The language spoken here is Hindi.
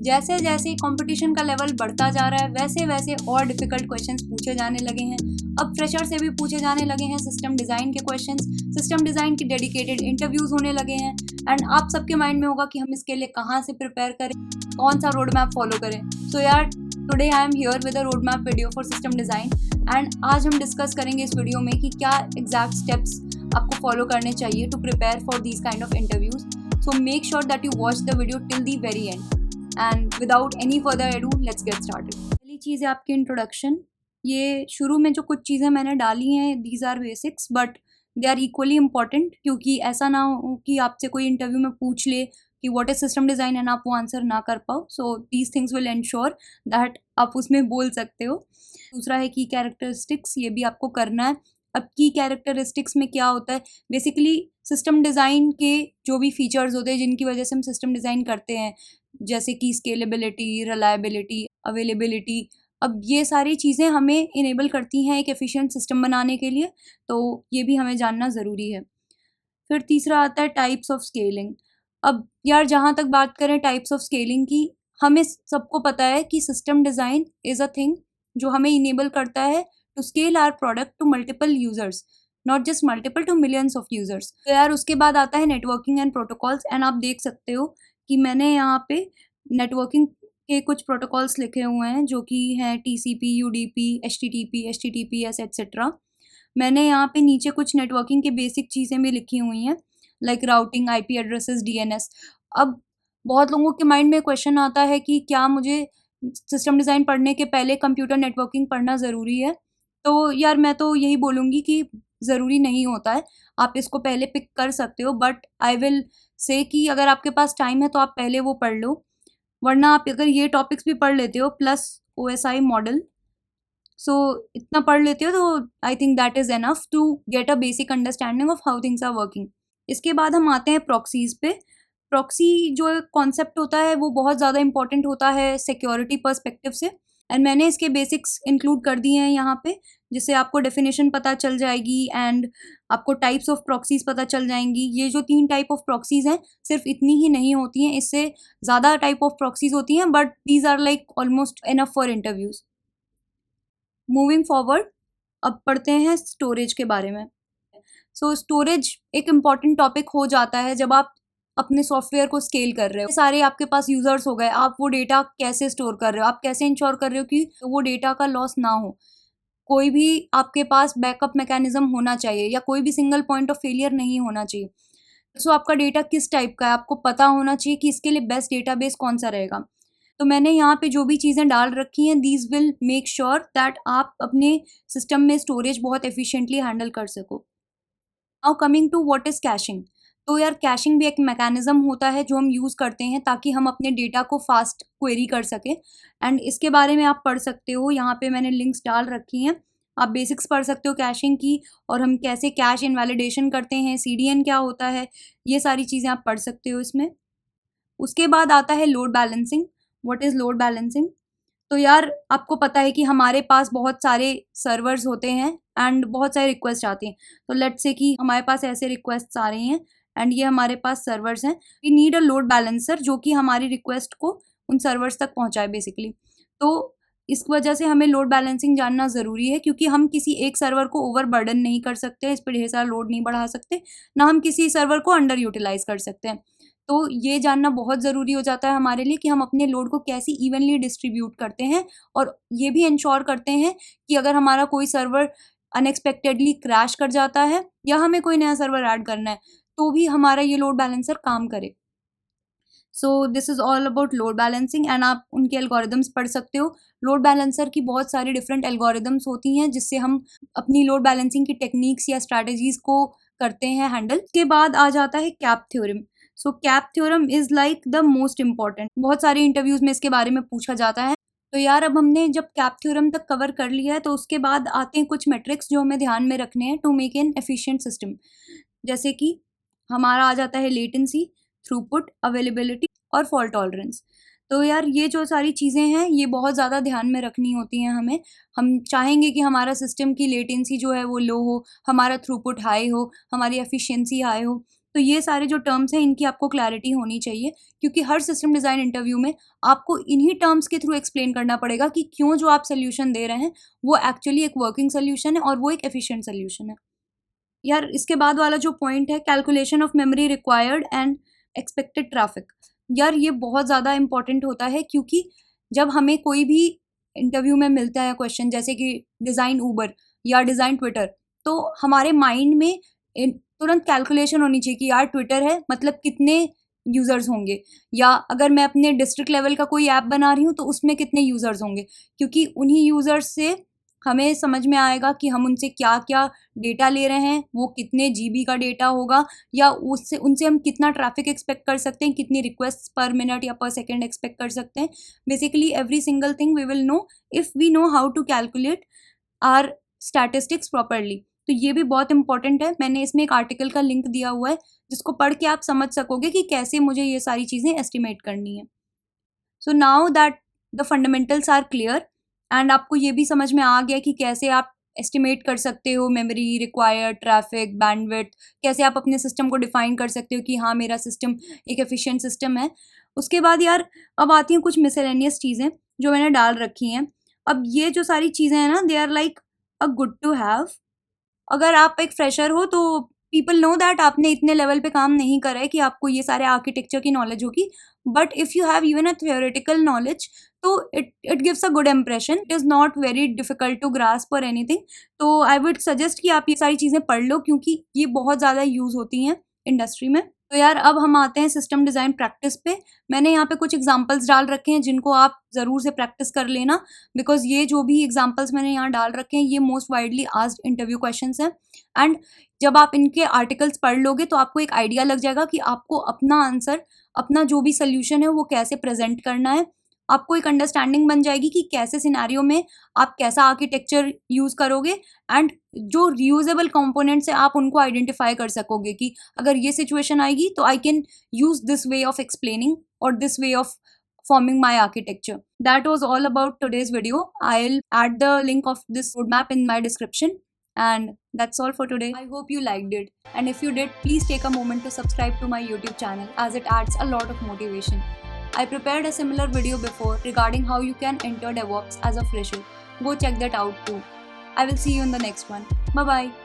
जैसे जैसे कंपटीशन का लेवल बढ़ता जा रहा है वैसे वैसे और डिफिकल्ट क्वेश्चंस पूछे जाने लगे हैं। अब फ्रेशर से भी पूछे जाने लगे हैं सिस्टम डिज़ाइन के क्वेश्चंस, सिस्टम डिज़ाइन की डेडिकेटेड इंटरव्यूज़ होने लगे हैं। एंड आप सबके माइंड में होगा कि हम इसके लिए कहाँ से प्रिपेयर करें, कौन सा रोड मैप फॉलो करें। सो यार today I am here with a road map video for system design and आज हम डिस्कस करेंगे इस वीडियो में कि क्या एग्जैक्ट स्टेप्स आपको फॉलो करने चाहिए to prepare for these kind of interviews. So make sure that you watch the video till the very end and without any further ado let's get started. पहली चीज़ है आपकी इंट्रोडक्शन। ये शुरू में जो कुछ चीज़ें मैंने डाली हैं these are basics but they are equally important, क्योंकि ऐसा ना हो कि आपसे कोई इंटरव्यू में पूछ ले कि what is system design and आप वो आंसर ना कर पाओ। So these things will ensure that आप उसमें बोल सकते हो। दूसरा है की कैरेक्टरिस्टिक्स, ये भी आपको करना है। अब की कैरेक्टरिस्टिक्स में क्या होता है, बेसिकली सिस्टम डिज़ाइन के जो भी फीचर्स होते हैं जिनकी वजह से हम सिस्टम डिज़ाइन करते हैं, जैसे कि स्केलेबिलिटी, रिलायबिलिटी, अवेलेबिलिटी, अब ये सारी चीज़ें हमें इनेबल करती हैं एक एफिशिएंट सिस्टम बनाने के लिए, तो ये भी हमें जानना ज़रूरी है। फिर तीसरा आता है टाइप्स ऑफ स्केलिंग। अब यार जहाँ तक बात करें टाइप्स ऑफ स्केलिंग की, हमें सबको पता है कि system design is a thing जो हमें इनेबल करता है to scale our product to multiple users, not just multiple to millions of users. तो यार उसके बाद आता है नेटवर्किंग एंड प्रोटोकॉल्स एंड आप देख सकते हो कि मैंने यहाँ पे नेटवर्किंग के कुछ प्रोटोकॉल्स लिखे हुए हैं जो कि हैं TCP, UDP, HTTP, HTTPS etcetera. मैंने यहाँ पे नीचे कुछ नेटवर्किंग की बेसिक चीज़ें भी लिखी हुई हैं like routing, IP addresses, DNS। अब बहुत लोगों के माइंड में क्वेश्चन आता है कि क्या मुझे सिस्टम डिज़ाइन पढ़ने के पहले कंप्यूटर नेटवर्किंग पढ़ना ज़रूरी है? तो यार मैं तो यही बोलूँगी कि ज़रूरी नहीं होता है, आप इसको पहले पिक कर सकते हो, बट आई विल से कि अगर आपके पास टाइम है तो आप पहले वो पढ़ लो, वरना आप अगर ये टॉपिक्स भी पढ़ लेते हो प्लस OSI मॉडल, सो इतना पढ़ लेते हो तो I think that is enough to get a basic understanding of how things are working. इसके बाद हम आते हैं प्रॉक्सीज़ पे। प्रॉक्सी जो कॉन्सेप्ट होता है वो बहुत ज़्यादा इंपॉर्टेंट होता है सिक्योरिटी पर्सपेक्टिव से, एंड मैंने इसके बेसिक्स इंक्लूड कर दिए हैं यहाँ पे, जिससे आपको डेफिनेशन पता चल जाएगी एंड आपको टाइप्स ऑफ प्रॉक्सीज़ पता चल जाएंगी। ये जो 3 टाइप ऑफ प्रॉक्सीज़ हैं सिर्फ इतनी ही नहीं होती हैं, इससे ज़्यादा टाइप ऑफ प्रॉक्सीज़ होती हैं, but these are like almost enough for interviews. Moving forward, अब पढ़ते हैं स्टोरेज के बारे में। सो स्टोरेज एक इम्पॉर्टेंट टॉपिक हो जाता है जब आप अपने सॉफ्टवेयर को स्केल कर रहे हो। सारे आपके पास यूज़र्स हो गए, आप वो डेटा कैसे स्टोर कर रहे हो, आप कैसे इंश्योर कर रहे हो कि वो डेटा का लॉस ना हो। कोई भी आपके पास बैकअप मैकेनिज्म होना चाहिए या कोई भी सिंगल पॉइंट ऑफ फेलियर नहीं होना चाहिए। सो आपका डेटा किस टाइप का है, आपको पता होना चाहिए कि इसके लिए बेस्ट डेटाबेस कौन सा रहेगा। तो मैंने यहाँ पे जो भी चीज़ें डाल रखी हैं these will make sure that आप अपने सिस्टम में स्टोरेज बहुत एफिशिएंटली हैंडल कर सको। Now coming to what is caching. तो यार कैशिंग भी एक मैकेनिज्म होता है जो हम यूज़ करते हैं ताकि हम अपने डेटा को फास्ट क्वेरी कर सकें, एंड इसके बारे में आप पढ़ सकते हो। यहाँ पे मैंने लिंक्स डाल रखी हैं, आप बेसिक्स पढ़ सकते हो कैशिंग की, और हम कैसे कैश इनवैलिडेशन करते हैं, CDN क्या होता है, ये सारी चीज़ें आप पढ़ सकते हो इसमें। उसके बाद आता है load balancing. What is load balancing? तो यार आपको पता है कि हमारे पास बहुत सारे सर्वर्स होते हैं एंड बहुत सारे रिक्वेस्ट आते हैं। तो लेट्स से कि हमारे पास ऐसे रिक्वेस्ट आ रही हैं एंड ये हमारे पास सर्वर्स हैं। We need a load balancer जो कि हमारी रिक्वेस्ट को उन सर्वर्स तक पहुंचाए बेसिकली। तो इस वजह से हमें लोड बैलेंसिंग जानना ज़रूरी है, क्योंकि हम किसी एक सर्वर को ओवर बर्डन नहीं कर सकते, इस पर ढेर सारा लोड नहीं बढ़ा सकते, ना हम किसी सर्वर को अंडर यूटिलाइज कर सकते हैं। तो ये जानना बहुत ज़रूरी हो जाता है हमारे लिए कि हम अपने लोड को कैसे इवनली डिस्ट्रीब्यूट करते हैं, और ये भी इंश्योर करते हैं कि अगर हमारा कोई सर्वर अनएक्सपेक्टेडली क्रैश कर जाता है या हमें कोई नया सर्वर ऐड करना है तो भी हमारा ये लोड बैलेंसर काम करे। So this is all about load balancing and आप उनके एल्गोरिदम्स पढ़ सकते हो। लोड बैलेंसर की बहुत सारी डिफरेंट एल्गोरिदम्स होती हैं जिससे हम अपनी लोड बैलेंसिंग की टेक्निक्स या स्ट्रैटेजीज़ को करते हैं हैंडल। के बाद आ जाता है cap theorem. So cap theorem is like the most important, बहुत सारे इंटरव्यूज़ में इसके बारे में पूछा जाता है। तो यार अब हमने जब कैप थ्योरम तक कवर कर लिया है तो उसके बाद आते हैं कुछ मेट्रिक्स जो हमें ध्यान में रखने हैं to make an efficient system. जैसे कि हमारा आ जाता है लेटेंसी, थ्रूपुट, अवेलेबिलिटी और फॉल्ट टॉलरेंस। तो यार ये जो सारी चीज़ें हैं ये बहुत ज़्यादा ध्यान में रखनी होती हैं हमें। हम चाहेंगे कि हमारा सिस्टम की लेटेंसी जो है वो लो हो, हमारा थ्रूपुट हाई हो, हमारी एफिशिएंसी हाई हो। तो ये सारे जो टर्म्स हैं इनकी आपको क्लैरिटी होनी चाहिए, क्योंकि हर सिस्टम डिज़ाइन इंटरव्यू में आपको इन्हीं टर्म्स के थ्रू एक्सप्लेन करना पड़ेगा कि क्यों जो आप सोल्यूशन दे रहे हैं वो एक्चुअली एक वर्किंग सोल्यूशन है और वो एक एफिशिएंट सोल्यूशन है। यार इसके बाद वाला जो पॉइंट है, calculation of memory required and expected traffic, यार ये बहुत ज़्यादा इंपॉर्टेंट होता है, क्योंकि जब हमें कोई भी इंटरव्यू में मिलता है क्वेश्चन जैसे कि डिज़ाइन ऊबर या डिज़ाइन ट्विटर, तो हमारे माइंड में तुरंत कैलकुलेशन होनी चाहिए कि यार ट्विटर है मतलब कितने यूज़र्स होंगे, या अगर मैं अपने डिस्ट्रिक्ट लेवल का कोई ऐप बना रही हूँ तो उसमें कितने यूज़र्स होंगे, क्योंकि उन्हीं यूज़र्स से हमें समझ में आएगा कि हम उनसे क्या क्या डेटा ले रहे हैं, वो कितने जीबी का डेटा होगा, या उससे उनसे हम कितना ट्रैफिक एक्सपेक्ट कर सकते हैं, कितनी रिक्वेस्ट पर मिनट या पर सेकेंड एक्सपेक्ट कर सकते हैं। Basically every single thing we will know if we know how to calculate our statistics properly. तो ये भी बहुत इंपॉर्टेंट है। मैंने इसमें एक आर्टिकल का लिंक दिया हुआ है जिसको पढ़ के आप समझ सकोगे कि कैसे मुझे ये सारी चीज़ें एस्टिमेट करनी है। So now that the fundamentals are clear and आपको ये भी समझ में आ गया कि कैसे आप एस्टिमेट कर सकते हो मेमोरी रिक्वायर्ड, ट्रैफिक, बैंडविड्थ, कैसे आप अपने सिस्टम को डिफाइन कर सकते हो कि हाँ मेरा सिस्टम एक एफिशिएंट सिस्टम है। उसके बाद यार अब आती हैं कुछ मिसलेनियस चीज़ें जो मैंने डाल रखी हैं। अब ये जो सारी चीज़ें हैं ना, they are like a good to have. अगर आप एक फ्रेशर हो तो पीपल नो दैट आपने इतने लेवल पे काम नहीं करा है कि आपको ये सारे आर्किटेक्चर की नॉलेज होगी, but if you have even a theoretical knowledge तो it gives a good impression. It is not very difficult to grasp और एनीथिंग। तो आई वुड सजेस्ट कि आप ये सारी चीज़ें पढ़ लो, क्योंकि ये बहुत ज़्यादा यूज़ होती हैं इंडस्ट्री में। तो यार अब हम आते हैं सिस्टम डिज़ाइन प्रैक्टिस पे। मैंने यहाँ पे कुछ एग्जांपल्स डाल रखे हैं जिनको आप ज़रूर से प्रैक्टिस कर लेना, बिकॉज ये जो भी एग्जांपल्स मैंने यहाँ डाल रखे हैं ये most widely asked interview questions हैं। एंड जब आप इनके आर्टिकल्स पढ़ लोगे तो आपको एक आइडिया लग जाएगा कि आपको अपना आंसर, अपना जो भी सोल्यूशन है वो कैसे प्रेजेंट करना है। आपको एक अंडरस्टैंडिंग बन जाएगी कि कैसे सिनेरियो में आप कैसा आर्किटेक्चर यूज़ करोगे, एंड जो रीयूजेबल कंपोनेंट्स हैं आप उनको आइडेंटिफाई कर सकोगे कि अगर ये सिचुएशन आएगी तो I can use this way of explaining और this way of forming my architecture. That was all about today's video. I'll add the link of this roadmap in my description. And that's all for today. I hope you liked it. And if you did, please take a moment to subscribe to my YouTube channel, as it adds a lot of motivation. I prepared a similar video before regarding how you can enter DevOps as a fresher. Go check that out too. I will see you in the next one. Bye bye.